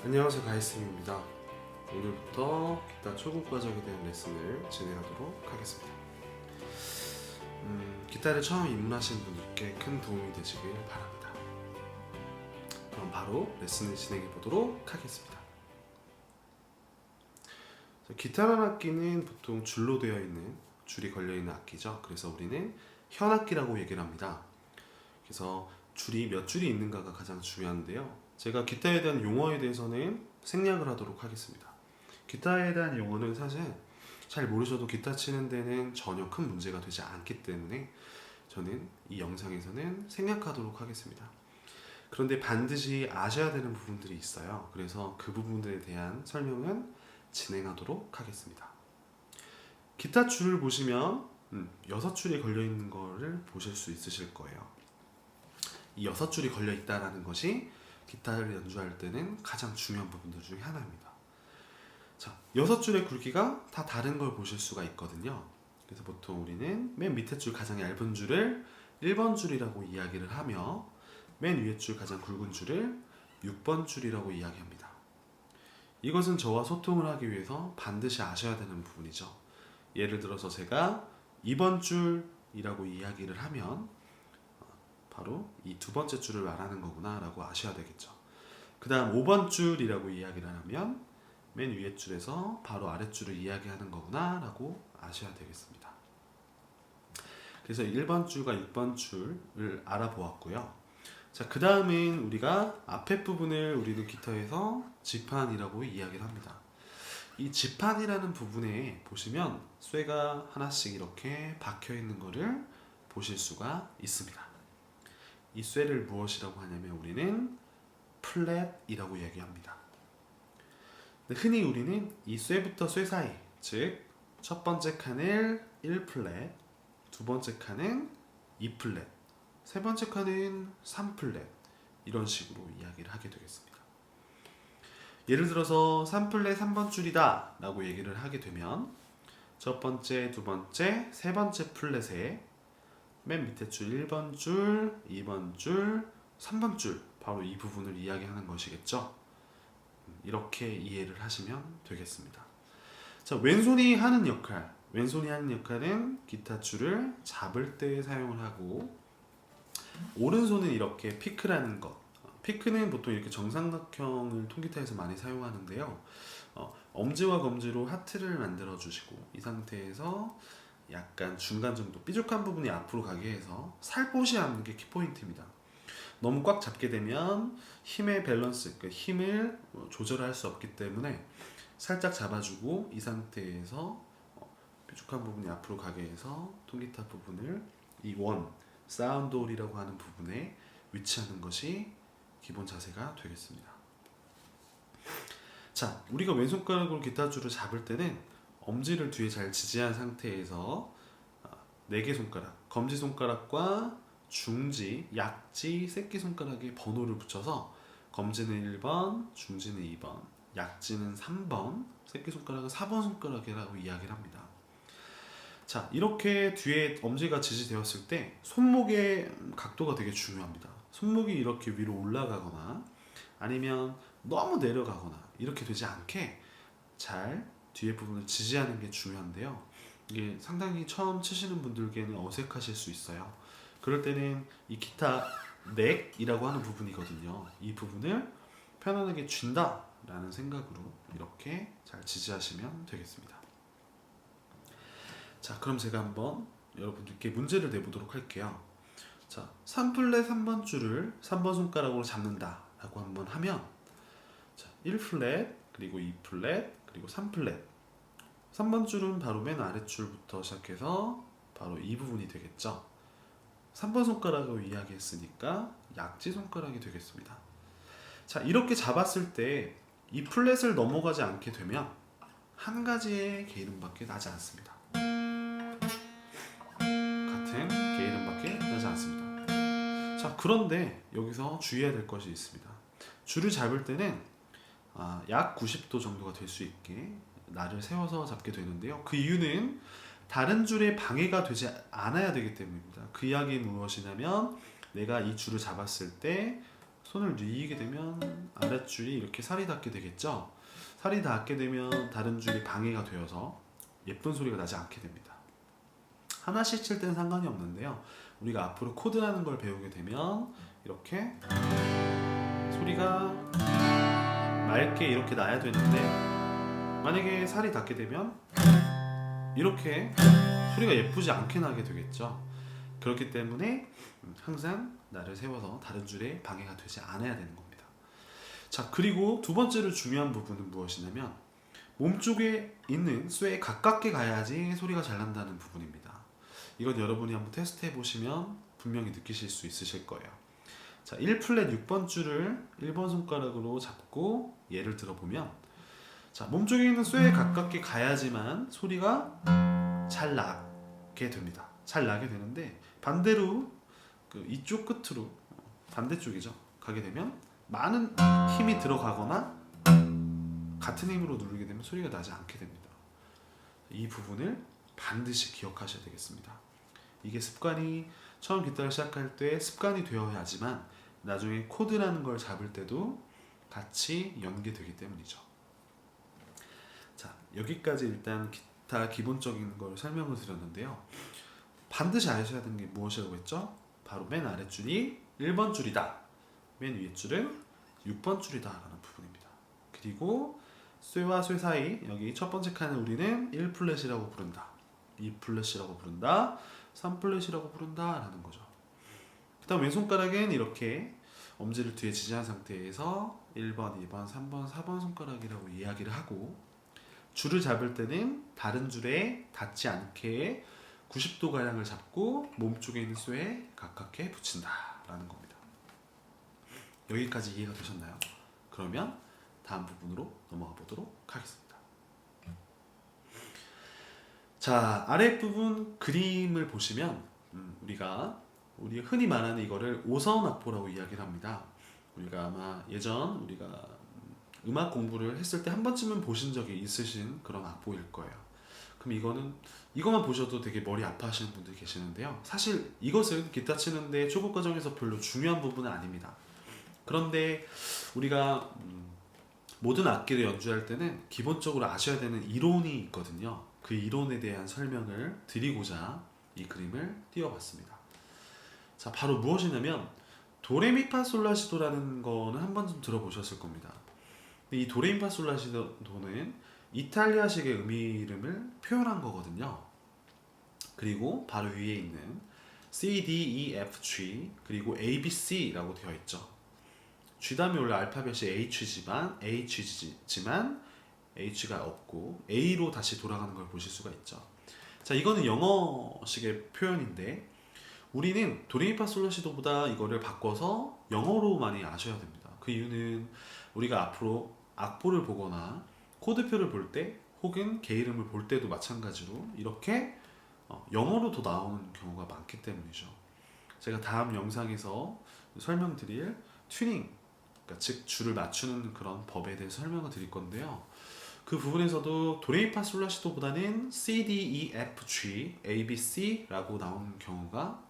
안녕하세요, 가이쌤입니다. 오늘부터 기타 초급 과정에 대한 레슨을 진행하도록 하겠습니다. 기타를 처음 입문하신 분들께 큰 도움이 되시길 바랍니다. 그럼 바로 레슨을 진행해 보도록 하겠습니다. 기타라는 악기는 보통 줄로 되어 있는, 줄이 걸려 있는 악기죠. 그래서 우리는 현악기라고 얘기를 합니다. 그래서 줄이 몇 줄이 있는가가 가장 중요한데요. 제가 기타에 대한 용어에 대해서는 생략을 하도록 하겠습니다. 기타에 대한 용어는 사실 잘 모르셔도 기타 치는 데는 전혀 큰 문제가 되지 않기 때문에 저는 이 영상에서는 생략하도록 하겠습니다. 그런데 반드시 아셔야 되는 부분들이 있어요. 그래서 그 부분들에 대한 설명은 진행하도록 하겠습니다. 기타 줄을 보시면 6줄이 걸려 있는 거를 보실 수 있으실 거예요. 이 6줄이 걸려 있다는 것이 기타를 연주할 때는 가장 중요한 부분들 중에 하나입니다. 자, 6줄의 굵기가 다 다른 걸 보실 수가 있거든요. 그래서 보통 우리는 맨 밑에 줄 가장 얇은 줄을 1번 줄이라고 이야기를 하며 맨 위에 줄 가장 굵은 줄을 6번 줄이라고 이야기합니다. 이것은 저와 소통을 하기 위해서 반드시 아셔야 되는 부분이죠. 예를 들어서 제가 2번 줄이라고 이야기를 하면 바로 이 두 번째 줄을 말하는 거구나 라고 아셔야 되겠죠. 그 다음 5번 줄이라고 이야기를 하면 맨 위에 줄에서 바로 아래 줄을 이야기하는 거구나 라고 아셔야 되겠습니다. 그래서 1번 줄과 6번 줄을 알아보았고요. 자, 그 다음은 우리가 앞에 부분을 우리는 기타에서 지판이라고 이야기를 합니다. 이 지판이라는 부분에 보시면 쇠가 하나씩 이렇게 박혀 있는 거를 보실 수가 있습니다. 이 쇠를 무엇이라고 하냐면 우리는 플랫이라고 얘기합니다. 흔히 우리는 이 쇠부터 쇠 사이, 즉 첫 번째 칸을 1플랫, 두 번째 칸은 2플랫, 세 번째 칸은 3플랫 이런 식으로 이야기를 하게 되겠습니다. 예를 들어서 3플랫 3번 줄이다 라고 얘기를 하게 되면 첫 번째, 두 번째, 세 번째 플랫에 맨 밑에 줄 1번 줄, 2번 줄, 3번 줄 바로 이 부분을 이야기하는 것이겠죠. 이렇게 이해를 하시면 되겠습니다. 자, 왼손이 하는 역할, 왼손이 하는 역할은 기타 줄을 잡을 때 사용을 하고 오른손은 이렇게 피크라는 것. 피크는 보통 이렇게 정삼각형을 통기타에서 많이 사용하는데요. 엄지와 검지로 하트를 만들어 주시고 이 상태에서 약간 중간 정도 삐죽한 부분이 앞으로 가게 해서 살포시 하는 게 키포인트입니다. 너무 꽉 잡게 되면 힘의 밸런스, 그 힘을 조절할 수 없기 때문에 살짝 잡아주고 이 상태에서 삐죽한 부분이 앞으로 가게 해서 통기타 부분을 이 원, 사운드 홀이라고 하는 부분에 위치하는 것이 기본 자세가 되겠습니다. 자, 우리가 왼손가락으로 기타 줄을 잡을 때는 엄지를 뒤에 잘 지지한 상태에서 4개 손가락, 검지손가락과 중지, 약지, 새끼손가락에 번호를 붙여서 검지는 1번, 중지는 2번, 약지는 3번, 새끼손가락은 4번 손가락이라고 이야기를 합니다. 자, 이렇게 뒤에 엄지가 지지되었을 때 손목의 각도가 되게 중요합니다. 손목이 이렇게 위로 올라가거나 아니면 너무 내려가거나 이렇게 되지 않게 잘 뒤에 부분을 지지하는 게 중요한데요. 이게 상당히 처음 치시는 분들께는 어색하실 수 있어요. 그럴 때는 이 기타 넥이라고 하는 부분이거든요. 이 부분을 편안하게 쥔다 라는 생각으로 이렇게 잘 지지하시면 되겠습니다. 자, 그럼 제가 한번 여러분들께 문제를 내보도록 할게요. 자, 3플랫 3번 줄을 3번 손가락으로 잡는다 라고 한번 하면 자, 1플랫 그리고 2플랫 그리고 3플랫 3번 줄은 바로 맨 아랫줄부터 시작해서 바로 이 부분이 되겠죠. 3번 손가락으로 이야기했으니까 약지 손가락이 되겠습니다. 자, 이렇게 잡았을 때 이 플랫을 넘어가지 않게 되면 한 가지의 게이름밖에 나지 않습니다. 같은 게이름밖에 나지 않습니다. 자, 그런데 여기서 주의해야 될 것이 있습니다. 줄을 잡을 때는 약 90도 정도가 될 수 있게 날을 세워서 잡게 되는데요. 그 이유는 다른 줄에 방해가 되지 않아야 되기 때문입니다. 그 이야기는 무엇이냐면 내가 이 줄을 잡았을 때 손을 뉘게 되면 아랫줄이 이렇게 살이 닿게 되겠죠. 살이 닿게 되면 다른 줄이 방해가 되어서 예쁜 소리가 나지 않게 됩니다. 하나씩 칠 때는 상관이 없는데요. 우리가 앞으로 코드라는 걸 배우게 되면 이렇게 소리가 맑게 이렇게 나야 되는데, 만약에 살이 닿게 되면 이렇게 소리가 예쁘지 않게 나게 되겠죠. 그렇기 때문에 항상 날을 세워서 다른 줄에 방해가 되지 않아야 되는 겁니다. 자, 그리고 두 번째로 중요한 부분은 무엇이냐면 몸쪽에 있는 쇠에 가깝게 가야지 소리가 잘 난다는 부분입니다. 이건 여러분이 한번 테스트해 보시면 분명히 느끼실 수 있으실 거예요. 자, 1플랫 6번 줄을 1번 손가락으로 잡고 예를 들어보면, 자, 몸쪽에 있는 쇠에 가깝게 가야지만 소리가 잘 나게 됩니다. 잘 나게 되는데, 반대로 이쪽 끝으로 반대쪽이죠. 가게 되면 많은 힘이 들어가거나 같은 힘으로 누르게 되면 소리가 나지 않게 됩니다. 이 부분을 반드시 기억하셔야 되겠습니다. 이게 습관이 처음 기타를 시작할 때 습관이 되어야지만 나중에 코드라는 걸 잡을 때도 같이 연계되기 때문이죠. 자, 여기까지 일단 기타 기본적인 걸 설명을 드렸는데요. 반드시 아셔야 되는 게 무엇이라고 했죠? 바로 맨 아랫줄이 1번 줄이다, 맨 위에 줄은 6번 줄이다 라는 부분입니다. 그리고 쇠와 쇠 사이, 여기 첫 번째 칸을 우리는 1플랫이라고 부른다, 2플랫이라고 부른다, 3플랫이라고 부른다 라는 거죠. 그 다음 왼손가락은 이렇게 엄지를 뒤에 지지한 상태에서 1번, 2번, 3번, 4번 손가락이라고 이야기를 하고, 줄을 잡을 때는 다른 줄에 닿지 않게 90도가량을 잡고 몸쪽에 있는 쇠에 가깝게 붙인다 라는 겁니다. 여기까지 이해가 되셨나요? 그러면 다음 부분으로 넘어가 보도록 하겠습니다. 자, 아랫부분 그림을 보시면 우리가 흔히 말하는 이거를 5선 악보라고 이야기를 합니다. 우리가 아마 예전 우리가 음악 공부를 했을 때 한 번쯤은 보신 적이 있으신 그런 악보일 거예요. 그럼 이것만 보셔도 되게 머리 아파하시는 분들이 계시는데요. 사실 이것은 기타 치는데 초보 과정에서 별로 중요한 부분은 아닙니다. 그런데 우리가 모든 악기를 연주할 때는 기본적으로 아셔야 되는 이론이 있거든요. 그 이론에 대한 설명을 드리고자 이 그림을 띄워봤습니다. 자, 바로 무엇이냐면 도레미파솔라시도라는 거는 한 번쯤 들어보셨을 겁니다. 이 도레미파솔라시도는 이탈리아식의 이름을 표현한 거거든요. 그리고 바로 위에 있는 C, D, E, F, G 그리고 A, B, C라고 되어 있죠. G 다음에 원래 알파벳이 H지만 H가 없고 A로 다시 돌아가는 걸 보실 수가 있죠. 자, 이거는 영어식의 표현인데 우리는 도레미파솔라시도보다 이거를 바꿔서 영어로 많이 아셔야 됩니다. 그 이유는 우리가 앞으로 악보를 보거나 코드표를 볼 때 혹은 개 이름을 볼 때도 마찬가지로 이렇게 영어로 더 나오는 경우가 많기 때문이죠. 제가 다음 영상에서 설명드릴 튜닝, 그러니까 즉 줄을 맞추는 그런 법에 대해서 설명을 드릴 건데요. 그 부분에서도 도레미파솔라시도보다는 C, D, E, F, G, A, B, C라고 나오는 경우가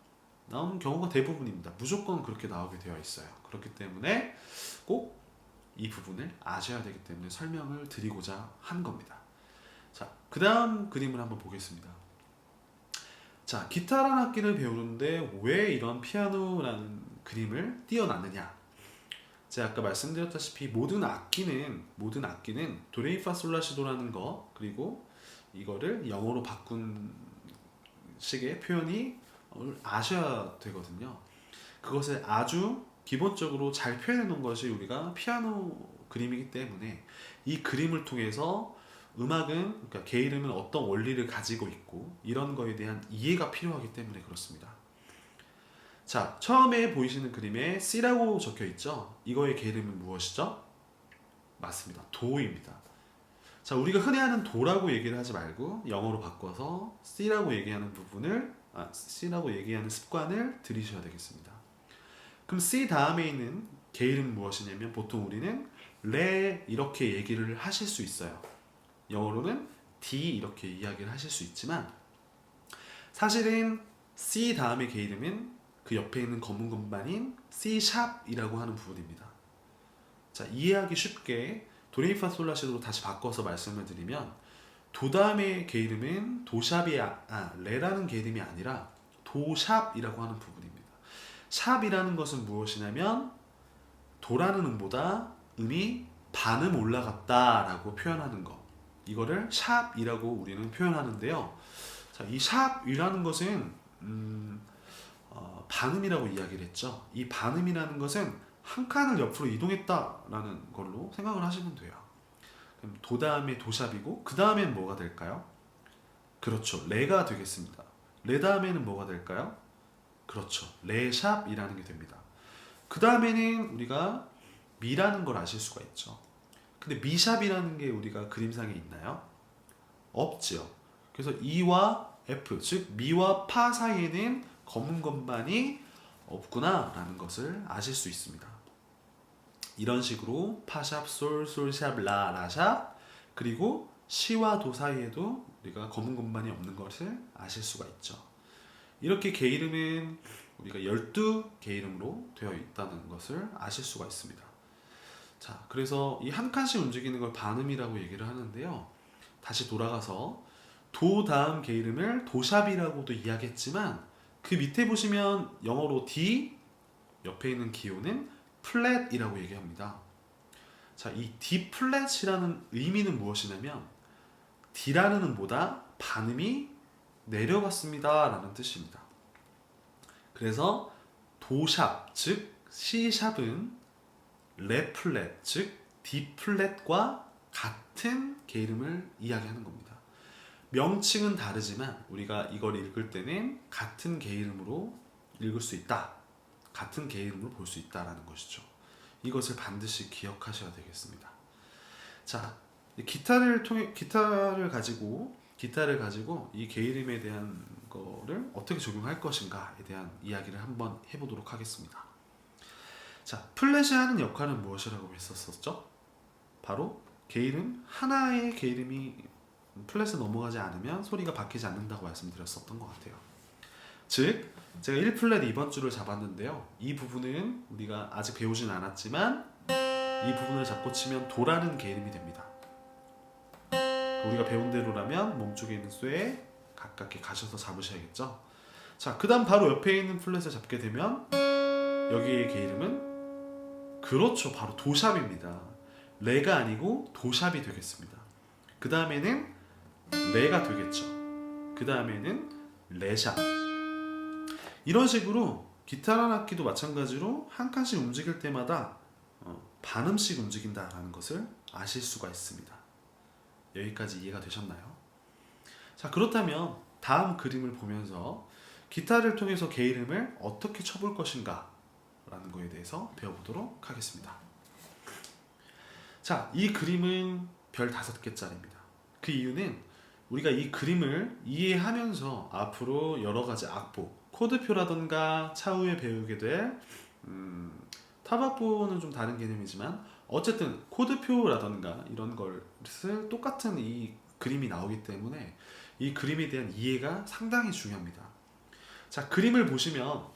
대부분입니다. 무조건 그렇게 나오게 되어 있어요. 그렇기 때문에 꼭 이 부분을 아셔야 되기 때문에 설명을 드리고자 한 겁니다. 자, 그 다음 그림을 한번 보겠습니다. 자, 기타라는 악기를 배우는데 왜 이런 피아노라는 그림을 띄어놨느냐? 제가 아까 말씀드렸다시피 모든 악기는 도레미파솔라시도라는 거, 그리고 이거를 영어로 바꾼 식의 표현이 아셔야 되거든요. 그것을 아주 기본적으로 잘 표현해 놓은 것이 우리가 피아노 그림이기 때문에 이 그림을 통해서 음악은, 그러니까 개 이름은 어떤 원리를 가지고 있고 이런 거에 대한 이해가 필요하기 때문에 그렇습니다. 자, 처음에 보이시는 그림에 C라고 적혀 있죠? 이거의 개 이름은 무엇이죠? 맞습니다. 도입니다. 자, 우리가 흔히 하는 도라고 얘기를 하지 말고 영어로 바꿔서 C라고 얘기하는 습관을 들이셔야 되겠습니다. 그럼 C 다음에 있는 개 이름은 무엇이냐면 보통 우리는 레 이렇게 얘기를 하실 수 있어요. 영어로는 D 이렇게 이야기를 하실 수 있지만 사실은 C 다음의 개 이름은 그 옆에 있는 검은 건반인 C샵이라고 하는 부분입니다. 자, 이해하기 쉽게 도레미파솔라시도로 다시 바꿔서 말씀을 드리면 도 다음의 게이름은 도샵이 레라는 게이름이 아니라 도샵이라고 하는 부분입니다. 샵이라는 것은 무엇이냐면 도라는 음보다 음이 반음 올라갔다라고 표현하는 것. 이거를 샵이라고 우리는 표현하는데요. 자, 이 샵이라는 것은 반음이라고 이야기를 했죠. 이 반음이라는 것은 한 칸을 옆으로 이동했다라는 걸로 생각을 하시면 돼요. 그럼 도 다음에 도샵이고 그 다음엔 뭐가 될까요? 그렇죠. 레가 되겠습니다. 레 다음에는 뭐가 될까요? 그렇죠. 레샵이라는 게 됩니다. 그 다음에는 우리가 미라는 걸 아실 수가 있죠. 근데 미샵이라는 게 우리가 그림상에 있나요? 없지요. 그래서 E와 F, 즉 미와 파 사이에는 검은 건반이 없구나 라는 것을 아실 수 있습니다. 이런 식으로 파샵, 솔, 솔샵, 라, 라샵, 그리고 시와 도 사이에도 우리가 검은 건반이 없는 것을 아실 수가 있죠. 이렇게 게이름은 우리가 12게이름으로 되어 있다는 것을 아실 수가 있습니다. 자, 그래서 이 한 칸씩 움직이는 걸 반음이라고 얘기를 하는데요. 다시 돌아가서 도 다음 게이름을 도샵이라고도 이야기했지만 그 밑에 보시면 영어로 D 옆에 있는 기호는 플랫이라고 얘기합니다. 자, 이 D 플랫이라는 의미는 무엇이냐면 D라는 음보다 반음이 내려갔습니다 라는 뜻입니다. 그래서 도샵, 즉 C샵은 레 플랫, 즉 D 플랫과 같은 게이름을 이야기하는 겁니다. 명칭은 다르지만 우리가 이걸 읽을 때는 같은 게이름으로 읽을 수 있다. 같은 게이름으로 볼 수 있다라는 것이죠. 이것을 반드시 기억하셔야 되겠습니다. 자, 기타를 가지고 이 게이름에 대한 거를 어떻게 적용할 것인가에 대한 이야기를 한번 해보도록 하겠습니다. 자, 플랫이 하는 역할은 무엇이라고 했었죠? 바로 게이름 하나의 게이름이 플랫에 넘어가지 않으면 소리가 바뀌지 않는다고 말씀드렸었던 것 같아요. 즉 제가 1플랫 2번 줄을 잡았는데요. 이 부분은 우리가 아직 배우진 않았지만 이 부분을 잡고 치면 도라는 게이름이 됩니다. 우리가 배운 대로라면 몸쪽에 있는 쇠에 가깝게 가셔서 잡으셔야겠죠. 자, 그 다음 바로 옆에 있는 플랫을 잡게 되면 여기의 게이름은 그렇죠, 바로 도샵입니다. 레가 아니고 도샵이 되겠습니다. 그 다음에는 레가 되겠죠. 그 다음에는 레샵. 이런 식으로 기타 악기도 마찬가지로 한 칸씩 움직일 때마다 반음씩 움직인다라는 것을 아실 수가 있습니다. 여기까지 이해가 되셨나요? 자, 그렇다면 다음 그림을 보면서 기타를 통해서 게이름을 어떻게 쳐볼 것인가 라는 거에 대해서 배워보도록 하겠습니다. 자, 이 그림은 별 5개짜리입니다. 그 이유는 우리가 이 그림을 이해하면서 앞으로 여러 가지 악보, 코드표라던가 차후에 배우게 될 타박보는 좀 다른 개념이지만 어쨌든 코드표라던가 이런 것을 똑같은 이 그림이 나오기 때문에 이 그림에 대한 이해가 상당히 중요합니다. 자, 그림을 보시면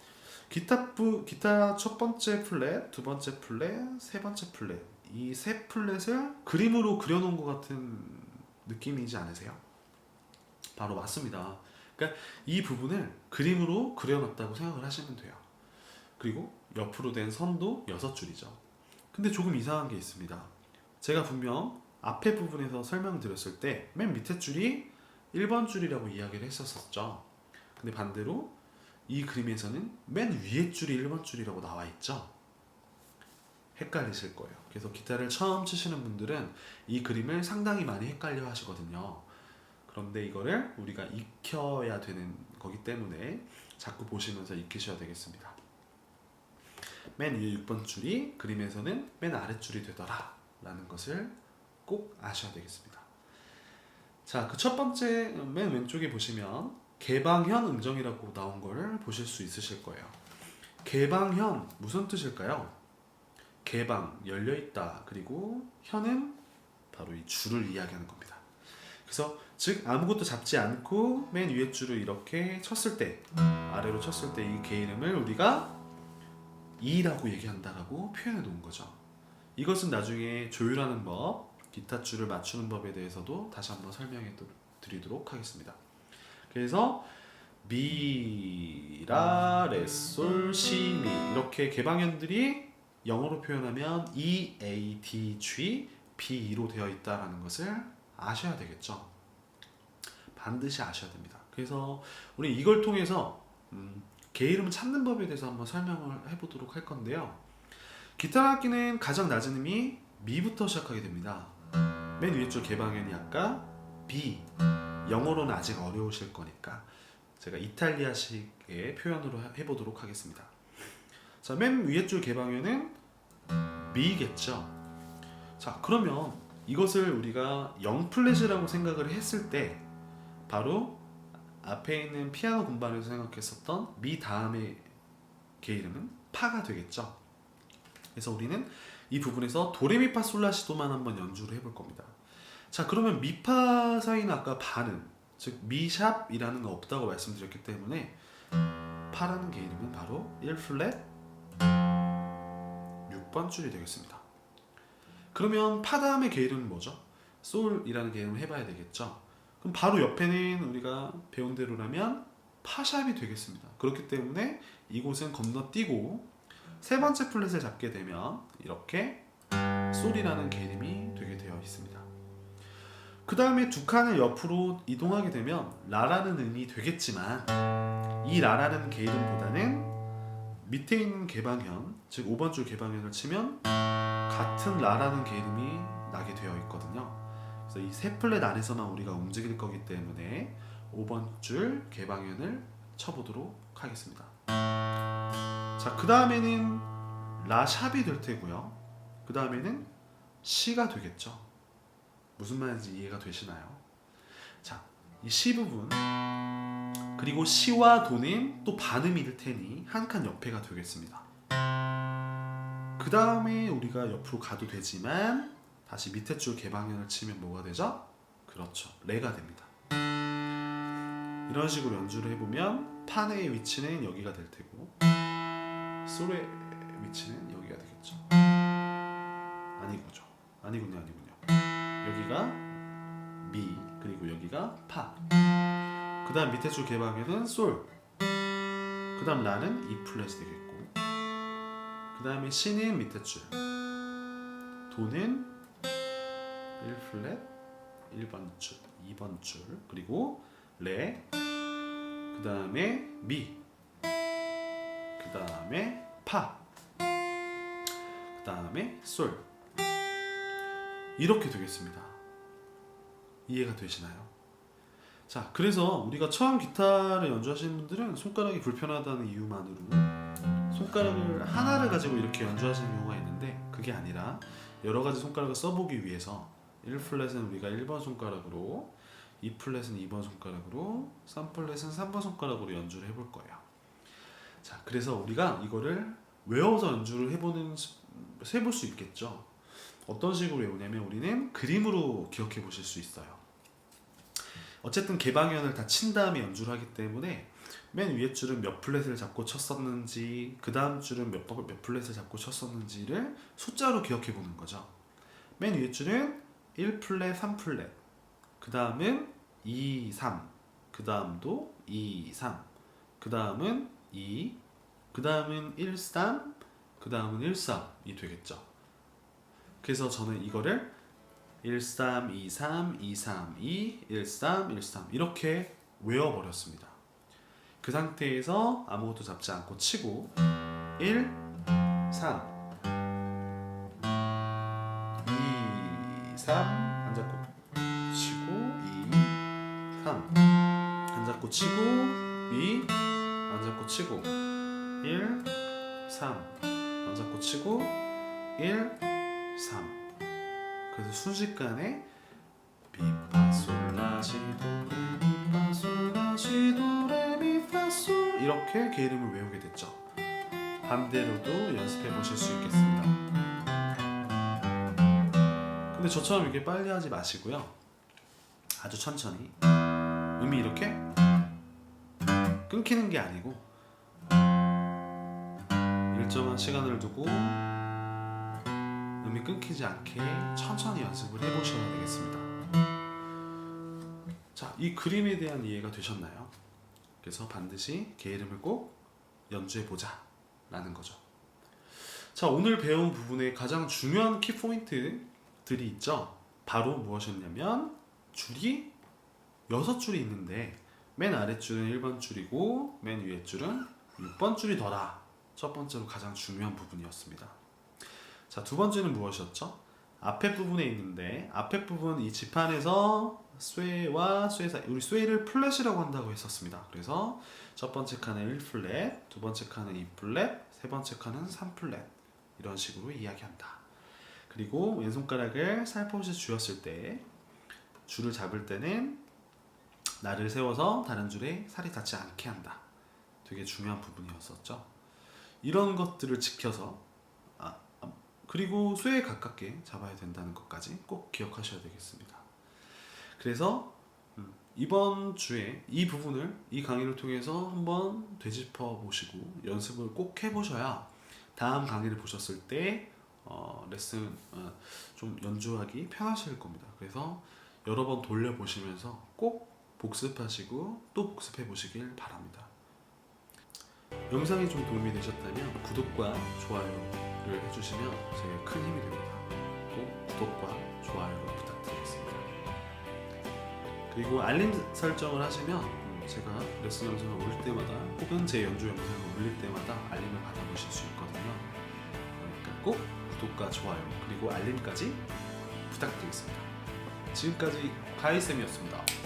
기타 첫 번째 플랫, 두 번째 플랫, 세 번째 플랫, 이 세 플랫을 그림으로 그려놓은 것 같은 느낌이지 않으세요? 바로 맞습니다. 그러니까 이 부분을 그림으로 그려놨다고 생각을 하시면 돼요. 그리고 옆으로 된 선도 6줄이죠. 근데 조금 이상한 게 있습니다. 제가 분명 앞에 부분에서 설명드렸을 때 맨 밑에 줄이 1번 줄이라고 이야기를 했었죠. 근데 반대로 이 그림에서는 맨 위에 줄이 1번 줄이라고 나와 있죠. 헷갈리실 거예요. 그래서 기타를 처음 치시는 분들은 이 그림을 상당히 많이 헷갈려 하시거든요. 그런데 이거를 우리가 익혀야 되는 거기 때문에 자꾸 보시면서 익히셔야 되겠습니다. 맨 위에 6번 줄이 그림에서는 맨 아랫줄이 되더라 라는 것을 꼭 아셔야 되겠습니다. 자, 그 첫 번째 맨 왼쪽에 보시면 개방현 음정이라고 나온 걸 보실 수 있으실 거예요. 개방현 무슨 뜻일까요? 개방, 열려있다. 그리고 현은 바로 이 줄을 이야기하는 겁니다. 그래서 즉 아무것도 잡지 않고 맨 위에 줄을 이렇게 쳤을 때, 아래로 쳤을 때 이 게이름을 우리가 E라고 얘기한다라고 표현해 놓은 거죠. 이것은 나중에 조율하는 법, 기타 줄을 맞추는 법에 대해서도 다시 한번 설명해 드리도록 하겠습니다. 그래서 미, 라, 레, 솔, 시, 미 이렇게 개방현들이 영어로 표현하면 E, A, D, G, B, E로 되어 있다는 것을 아셔야 되겠죠. 반드시 아셔야 됩니다. 그래서 우리 이걸 통해서 게이름 찾는 법에 대해서 한번 설명을 해보도록 할 건데요. 기타 악기는 가장 낮은 음이 미부터 시작하게 됩니다. 맨 위에 줄 개방현이 아까 B, 영어로는 아직 어려우실 거니까 제가 이탈리아식의 표현으로 해보도록 하겠습니다. 자, 맨 위에 줄 개방현은 미겠죠. 자, 그러면 이것을 우리가 0플랫이라고 생각을 했을 때 바로 앞에 있는 피아노 공반에서 생각했었던 미 다음의 게이름은 파가 되겠죠. 그래서 우리는 이 부분에서 도레미파솔라시도만 한번 연주를 해볼 겁니다. 자, 그러면 미파 사이는 아까 파는, 즉 미샵이라는 거 없다고 말씀드렸기 때문에 파라는 게이름은 바로 1플랫 6번 줄이 되겠습니다. 그러면 파 다음의 게이름은 뭐죠? 솔이라는 게이름을 해봐야 되겠죠. 그럼 바로 옆에는 우리가 배운 대로라면 파샵이 되겠습니다. 그렇기 때문에 이곳은 건너뛰고 세 번째 플랫을 잡게 되면 이렇게 솔이라는 게이름이 되게 되어 있습니다. 그 다음에 두 칸을 옆으로 이동하게 되면 라라는 음이 되겠지만 이 라라는 게이름보다는 밑에 있는 개방현, 즉 5번 줄 개방현을 치면 같은 라라는 게이름이 나게 되어 있거든요. 그래서 이 세 플랫 안에서만 우리가 움직일 거기 때문에 5번 줄 개방현을 쳐보도록 하겠습니다. 자, 그 다음에는 라 샵이 될 테고요. 그 다음에는 시가 되겠죠. 무슨 말인지 이해가 되시나요? 자, 이 시 부분 그리고 시와 도는 또 반음이 될 테니 한 칸 옆에가 되겠습니다. 그 다음에 우리가 옆으로 가도 되지만 다시 밑에 줄 개방현을 치면 뭐가 되죠? 그렇죠, 레가 됩니다. 이런 식으로 연주를 해보면 파의 위치는 여기가 될 테고 솔의 위치는 여기가 되겠죠. 아니군요. 여기가 미, 그리고 여기가 파. 그 다음 밑에 줄 개방현은 솔, 그 다음 라는 E 플랫이 되겠고, 그 다음에 C는 밑에 줄, 도는 1플랫 1번 줄, 2번 줄, 그리고 레, 그 다음에 미, 그 다음에 파, 그 다음에 솔. 이렇게 되겠습니다. 이해가 되시나요? 자, 그래서 우리가 처음 기타를 연주하시는 분들은 손가락이 불편하다는 이유만으로 손가락을 하나를 가지고 이렇게 연주하시는 경우가 있는데 그게 아니라 여러 가지 손가락을 써보기 위해서 1플랫은 우리가 1번 손가락으로, 2플랫은 2번 손가락으로, 3플랫은 3번 손가락으로 연주를 해볼 거예요. 자, 그래서 우리가 이거를 외워서 연주를 해볼 수 있겠죠. 어떤 식으로 외우냐면 우리는 그림으로 기억해 보실 수 있어요. 어쨌든 개방현을 다 친 다음에 연주를 하기 때문에 맨 위에 줄은 몇 플랫을 잡고 쳤었는지, 그 다음 줄은 몇 플랫을 잡고 쳤었는지를 숫자로 기억해 보는 거죠. 맨 위에 줄은 1플랫, 3플랫, 그 다음은 2, 3, 그 다음도 2, 3, 그 다음은 2, 그 다음은 1, 3, 그 다음은 1, 3이 되겠죠. 그래서 저는 이거를 1, 3, 2, 3, 2, 3, 2, 1, 3, 1, 3 이렇게 외워버렸습니다. 그 상태에서 아무것도 잡지 않고 치고 1, 3, 2, 3 안 잡고 치고 2, 3 안 잡고 치고 2, 안 잡고 치고 1, 3 안 잡고 치고 1, 3. 그래서 순식간에 미파솔라시도레미파솔라시도레미파솔 이렇게 게이름을 외우게 됐죠. 반대로도 연습해 보실 수 있겠습니다. 근데 저처럼 이렇게 빨리 하지 마시고요. 아주 천천히. 음이 이렇게 끊기는 게 아니고 일정한 시간을 두고 음이 끊기지 않게 천천히 연습을 해보셔야 되겠습니다. 자, 이 그림에 대한 이해가 되셨나요? 그래서 반드시 게으름을 꼭 연주해보자 라는 거죠. 자, 오늘 배운 부분의 가장 중요한 키포인트들이 있죠. 바로 무엇이었냐면 줄이 6줄이 있는데 맨 아랫줄은 1번 줄이고 맨 위에 줄은 6번 줄이더라. 첫 번째로 가장 중요한 부분이었습니다. 자, 두 번째는 무엇이었죠? 앞에 부분에 있는데 앞에 부분 이 지판에서 쇠와 쇠 사이, 우리 쇠를 플랫이라고 한다고 했었습니다. 그래서 첫 번째 칸은 1플랫, 두 번째 칸은 2플랫, 세 번째 칸은 3플랫 이런 식으로 이야기한다. 그리고 왼손가락을 살포시 쥐었을 때 줄을 잡을 때는 날을 세워서 다른 줄에 살이 닿지 않게 한다. 되게 중요한 부분이었었죠. 이런 것들을 지켜서 그리고 쇠에 가깝게 잡아야 된다는 것까지 꼭 기억하셔야 되겠습니다. 그래서 이번 주에 이 부분을 이 강의를 통해서 한번 되짚어 보시고 연습을 꼭 해보셔야 다음 강의를 보셨을 때 레슨 좀 연주하기 편하실 겁니다. 그래서 여러 번 돌려보시면서 꼭 복습하시고 또 복습해 보시길 바랍니다. 영상이 좀 도움이 되셨다면 구독과 좋아요를 해주시면 제게 큰 힘이 됩니다. 꼭 구독과 좋아요를 부탁드리겠습니다. 그리고 알림 설정을 하시면 제가 레슨 영상을 올릴 때마다 혹은 제 연주 영상을 올릴 때마다 알림을 받아보실 수 있거든요. 그러니까 꼭 구독과 좋아요 그리고 알림까지 부탁드리겠습니다. 지금까지 가희쌤이었습니다.